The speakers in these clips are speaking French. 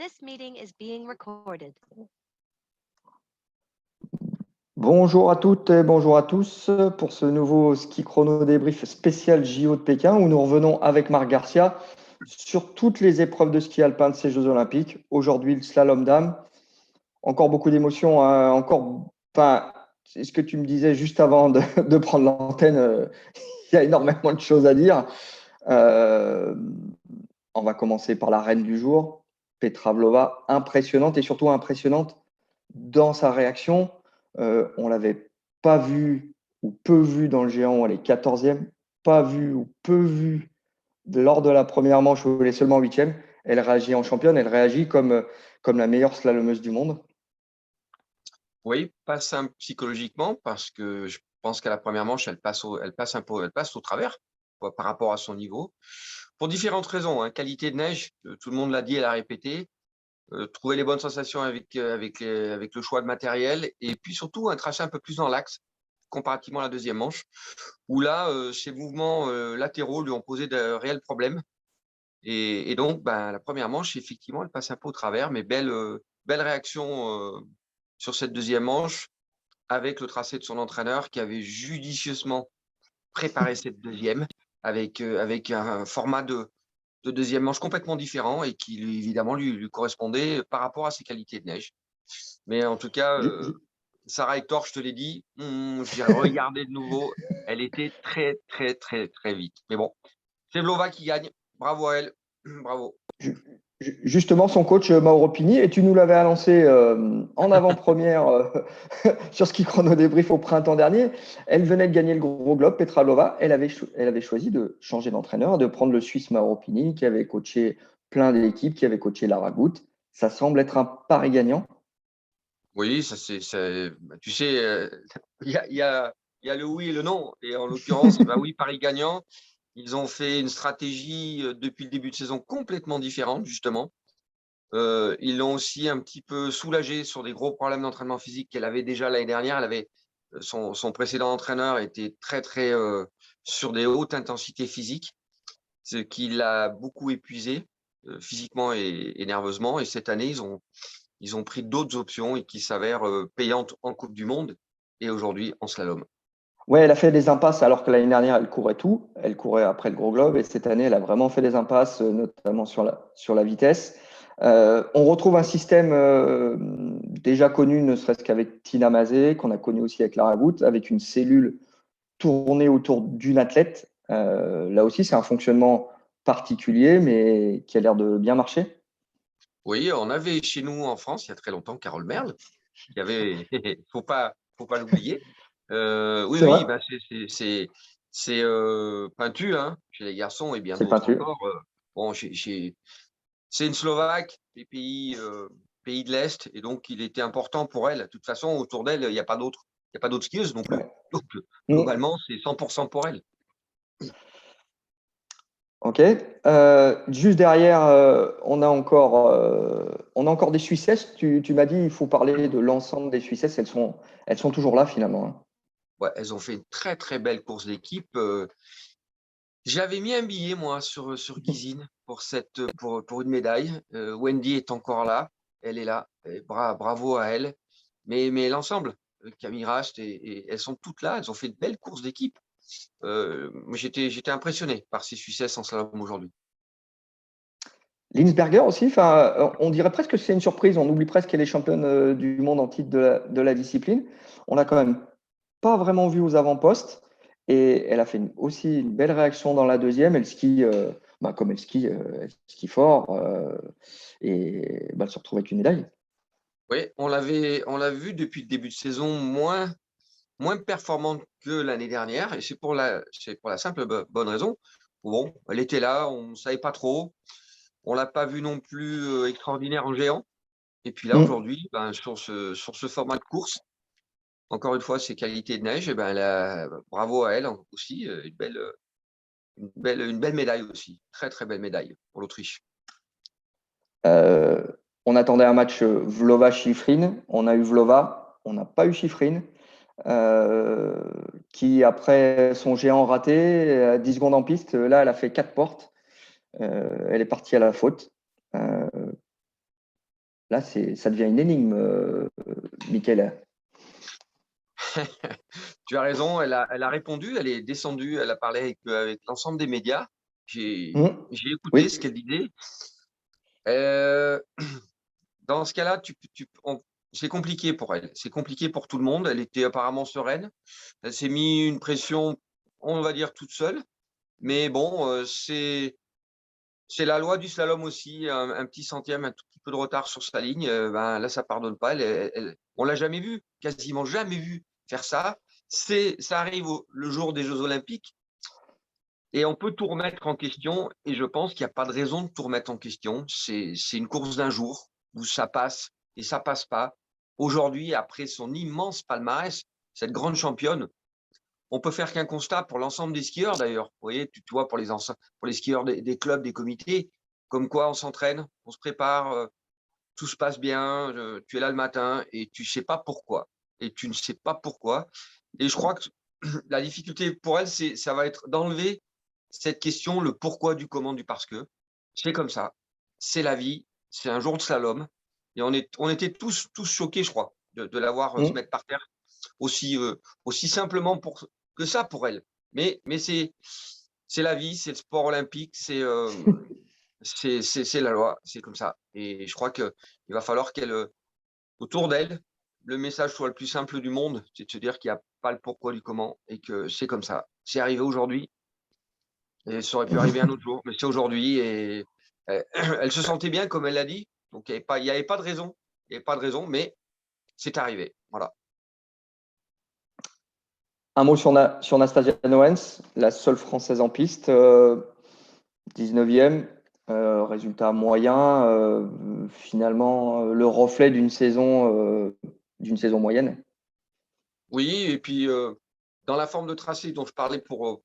This meeting is being recorded. Bonjour à toutes et bonjour à tous pour ce nouveau ski chrono débrief spécial JO de Pékin où nous revenons avec Marc Garcia sur toutes les épreuves de ski alpin de ces Jeux Olympiques. Aujourd'hui, le slalom dame. Encore beaucoup d'émotions. C'est ce que tu me disais juste avant de prendre l'antenne. Il y a énormément de choses à dire. On va commencer par la reine du jour, Petra Vlhova, impressionnante et surtout impressionnante dans sa réaction. On ne l'avait pas vue ou peu vue dans le géant où elle est 14e, pas vue ou peu vue lors de la première manche où elle est seulement 8e. Elle réagit en championne, elle réagit comme la meilleure slalomeuse du monde. Oui, pas simple psychologiquement parce que je pense qu'à la première manche, elle passe au travers par rapport à son niveau. Pour différentes raisons, hein. Qualité de neige, tout le monde l'a dit, elle a répété. Trouver les bonnes sensations avec le choix de matériel et puis surtout un tracé un peu plus dans l'axe comparativement à la deuxième manche où là, ses mouvements latéraux lui ont posé de réels problèmes. Et donc, la première manche, effectivement, elle passe un peu au travers, mais belle réaction sur cette deuxième manche avec le tracé de son entraîneur qui avait judicieusement préparé cette deuxième avec un format de deuxième manche complètement différent et qui, évidemment, lui correspondait par rapport à ses qualités de neige. Mais en tout cas, Sarah Hector, je te l'ai dit, j'ai regardé de nouveau. Elle était très, très, très, très vite. Mais bon, c'est Vlhova qui gagne. Bravo à elle. Bravo. Justement, son coach Mauro Pini, et tu nous l'avais annoncé en avant-première sur Ski Chrono Débrief au printemps dernier. Elle venait de gagner le Gros Globe, Petra Vlhova. Elle avait choisi de changer d'entraîneur, de prendre le Suisse Mauro Pini, qui avait coaché plein d'équipes, qui avait coaché Lara Gut. Ça semble être un pari gagnant. Oui, tu sais, il y a le oui et le non. Et en l'occurrence, oui, pari gagnant. Ils ont fait une stratégie depuis le début de saison complètement différente, justement. Ils l'ont aussi un petit peu soulagée sur des gros problèmes d'entraînement physique qu'elle avait déjà l'année dernière. Elle avait son précédent entraîneur était très, très sur des hautes intensités physiques, ce qui l'a beaucoup épuisé physiquement et nerveusement. Et cette année, ils ont pris d'autres options et qui s'avèrent payantes en Coupe du Monde et aujourd'hui en slalom. Oui, elle a fait des impasses alors que l'année dernière, elle courait tout. Elle courait après le Gros Globe et cette année, elle a vraiment fait des impasses, notamment sur la vitesse. On retrouve un système déjà connu, ne serait-ce qu'avec Tina Mazet, qu'on a connu aussi avec Lara Gut, avec une cellule tournée autour d'une athlète. Là aussi, c'est un fonctionnement particulier, mais qui a l'air de bien marcher. Oui, on avait chez nous en France, il y a très longtemps, Carole Merle, qui avait, faut pas l'oublier. Oui, C'est vrai, c'est pointu, hein, chez les garçons et bien c'est d'autres pointu. encore. Bon, c'est une Slovaque, des pays de l'Est, et donc il était important pour elle. De toute façon, autour d'elle, il n'y a pas d'autres skieuses non plus. Ouais. Donc, globalement, c'est 100% pour elle. Ok. Juste derrière, on a encore des Suissesses. Tu m'as dit il faut parler de l'ensemble des Suissesses. Elles sont toujours là finalement, hein. Ouais, elles ont fait une très très belle course d'équipe. J'avais mis un billet moi sur Gizine pour une médaille. Wendy est encore là, elle est là. Et bravo à elle. Mais l'ensemble, Camille Rast et elles sont toutes là. Elles ont fait de belles courses d'équipe. Moi, j'étais impressionné par ces Suissesses en slalom aujourd'hui. Linsberger aussi. On dirait presque que c'est une surprise. On oublie presque qu'elle est championne du monde en titre de la discipline. On l'a quand même pas vraiment vu aux avant-postes et elle a fait aussi une belle réaction dans la deuxième. Elle skie comme elle skie fort et elle se retrouve avec une médaille. Oui, on l'a vu depuis le début de saison moins performante que l'année dernière, et c'est pour la simple bonne raison. Bon, elle était là, on ne savait pas trop. On l'a pas vu non plus extraordinaire en géant. Et puis là, aujourd'hui, sur ce format de course, encore une fois, ses qualités de neige, bravo à elle aussi, une belle médaille aussi. Très, très belle médaille pour l'Autriche. On attendait un match Vlhova-Shiffrin. On a eu Vlhova, on n'a pas eu Shiffrin. Qui, après son géant raté, à 10 secondes en piste, là, elle a fait 4 portes. Elle est partie à la faute. là, ça devient une énigme, Mickaël. Tu as raison, elle a répondu, elle est descendue, elle a parlé avec l'ensemble des médias. J'ai écouté ce Oui. qu'elle disait. Dans ce cas-là, c'est compliqué pour elle. C'est compliqué pour tout le monde. Elle était apparemment sereine. Elle s'est mis une pression, on va dire, toute seule. Mais bon, c'est la loi du slalom aussi. Un petit centième, un tout petit peu de retard sur sa ligne, ben, là, ça pardonne pas. On l'a jamais vu, quasiment jamais vu faire ça. Ça arrive le jour des Jeux Olympiques et on peut tout remettre en question. Et je pense qu'il n'y a pas de raison de tout remettre en question. C'est une course d'un jour où ça passe et ça passe pas. Aujourd'hui, après son immense palmarès, cette grande championne, on peut faire qu'un constat pour l'ensemble des skieurs d'ailleurs. Vous voyez, tu vois, pour les skieurs des clubs, des comités, comme quoi on s'entraîne, on se prépare, tout se passe bien, tu es là le matin et tu ne sais pas pourquoi. Et tu ne sais pas pourquoi. Et je crois que la difficulté pour elle, ça va être d'enlever cette question, le pourquoi du comment du parce que. C'est comme ça. C'est la vie. C'est un jour de slalom. Et on était tous choqués, je crois, de la voir se mettre par terre aussi simplement que ça pour elle. Mais c'est la vie, c'est le sport olympique, c'est la loi, c'est comme ça. Et je crois qu'il va falloir autour d'elle, le message soit le plus simple du monde, c'est de se dire qu'il n'y a pas le pourquoi du comment et que c'est comme ça. C'est arrivé aujourd'hui et ça aurait pu arriver un autre jour, mais c'est aujourd'hui et elle se sentait bien comme elle l'a dit. Donc il n'y avait pas de raison, mais c'est arrivé. Voilà. Un mot sur Nastasia Noens, la seule Française en piste, 19e, résultat moyen, finalement le reflet d'une saison moyenne. Oui, et puis dans la forme de tracé dont je parlais pour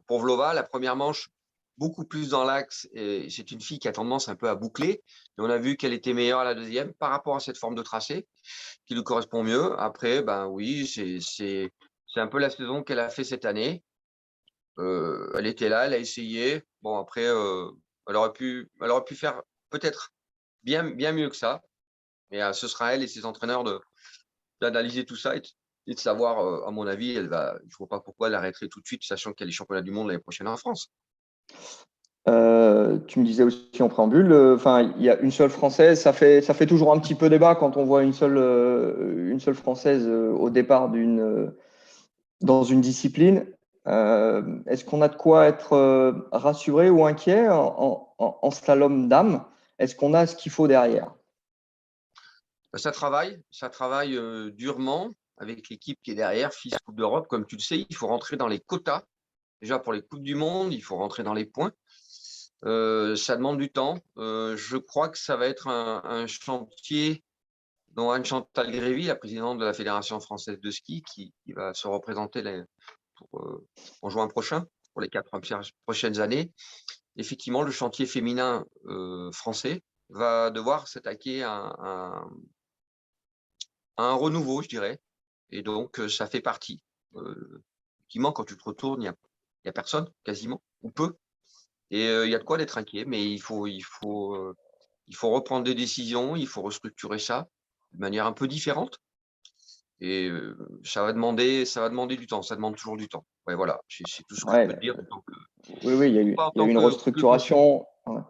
Vlova, la première manche, beaucoup plus dans l'axe, et c'est une fille qui a tendance un peu à boucler, et on a vu qu'elle était meilleure à la deuxième par rapport à cette forme de tracé, qui lui correspond mieux. Après, ben oui, c'est un peu la saison qu'elle a fait cette année. Elle était là, elle a essayé. Bon, après, elle aurait pu faire peut-être bien mieux que ça, mais ce sera elle et ses entraîneurs d'analyser tout ça et de savoir, à mon avis, je ne vois pas pourquoi elle arrêterait tout de suite, sachant qu'il y a les championnats du monde l'année prochaine en France. Tu me disais aussi en préambule, il y a une seule Française, ça fait toujours un petit peu débat quand on voit une seule Française au départ dans une discipline. Est-ce qu'on a de quoi être rassuré ou inquiet en slalom dames? Est-ce qu'on a ce qu'il faut derrière? Ça travaille durement avec l'équipe qui est derrière, FIS Coupe d'Europe. Comme tu le sais, il faut rentrer dans les quotas. Déjà pour les Coupes du Monde, il faut rentrer dans les points. Ça demande du temps. Je crois que ça va être un chantier dont Anne-Chantal Grévy, la présidente de la Fédération française de ski, qui va se représenter en juin prochain pour les 4 prochaines années. Effectivement, le chantier féminin français va devoir s'attaquer à un renouveau, je dirais. Et donc, ça fait partie. Effectivement, quand tu te retournes, il n'y a personne, quasiment, ou peu. Et il y a de quoi d'être inquiet, mais il faut reprendre des décisions, il faut restructurer ça de manière un peu différente. Et ça va demander du temps, ça demande toujours du temps. Ouais, voilà, c'est tout ce que je peux te dire. Oui, il y a eu une restructuration. Ouais.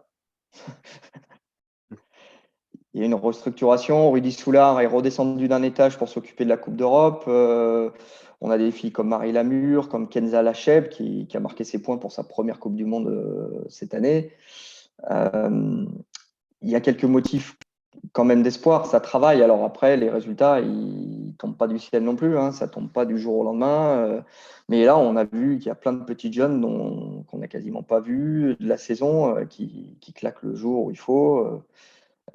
Il y a une restructuration. Rudy Soulard est redescendu d'un étage pour s'occuper de la Coupe d'Europe. On a des filles comme Marie Lamure, comme Kenza Lacheb, qui a marqué ses points pour sa première Coupe du Monde cette année. Il y a quelques motifs quand même d'espoir. Ça travaille. Alors après, les résultats, ils ne tombent pas du ciel non plus. Hein. Ça ne tombe pas du jour au lendemain. Mais là, on a vu qu'il y a plein de petites jeunes qu'on n'a quasiment pas vu de la saison qui claquent le jour où il faut.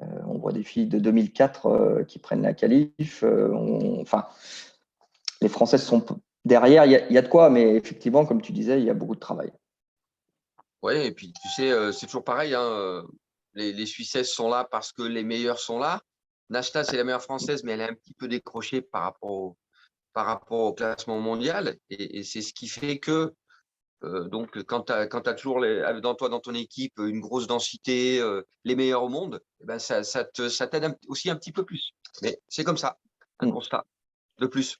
On voit des filles de 2004 qui prennent la qualif. Les Françaises sont derrière. Il y a de quoi, mais effectivement, comme tu disais, il y a beaucoup de travail. Oui, et puis tu sais, c'est toujours pareil. Hein, les Suissesses sont là parce que les meilleures sont là. Nashta, c'est la meilleure française, mais elle est un petit peu décrochée par rapport au classement mondial. Et c'est ce qui fait que Donc, quand tu as toujours dans ton équipe une grosse densité, les meilleurs au monde, eh ben ça t'aide aussi un petit peu plus. Mais c'est comme ça, un constat de plus.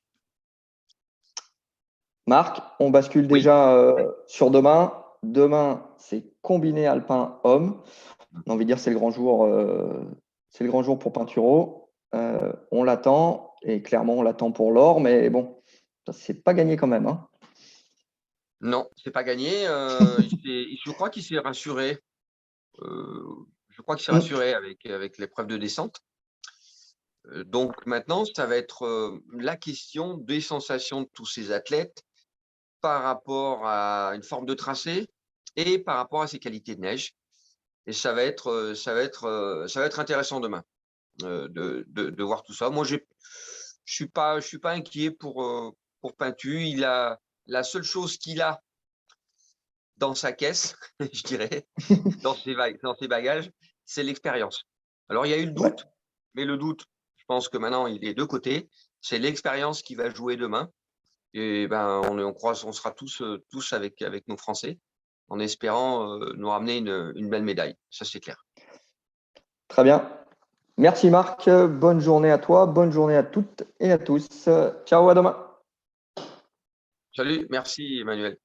Marc, on bascule déjà sur demain. Demain, c'est combiné alpin homme. On a envie de dire c'est le grand jour, pour Pinturo. On l'attend et clairement on l'attend pour l'or, mais bon, c'est pas gagné quand même, hein. Non, c'est pas gagné. Je crois qu'il s'est rassuré. Avec l'épreuve de descente. Donc maintenant, ça va être la question des sensations de tous ces athlètes par rapport à une forme de tracé et par rapport à ses qualités de neige. Et ça va être intéressant demain de voir tout ça. Moi, je suis pas inquiet pour Pintu. La seule chose qu'il a dans sa caisse, je dirais, dans ses bagages, c'est l'expérience. Alors, il y a eu le doute, mais le doute, je pense que maintenant, il est de côté. C'est l'expérience qui va jouer demain. Et ben, on sera tous avec nos Français, en espérant nous ramener une belle médaille. Ça, c'est clair. Très bien. Merci Marc. Bonne journée à toi. Bonne journée à toutes et à tous. Ciao, à demain. Salut, merci Emmanuel.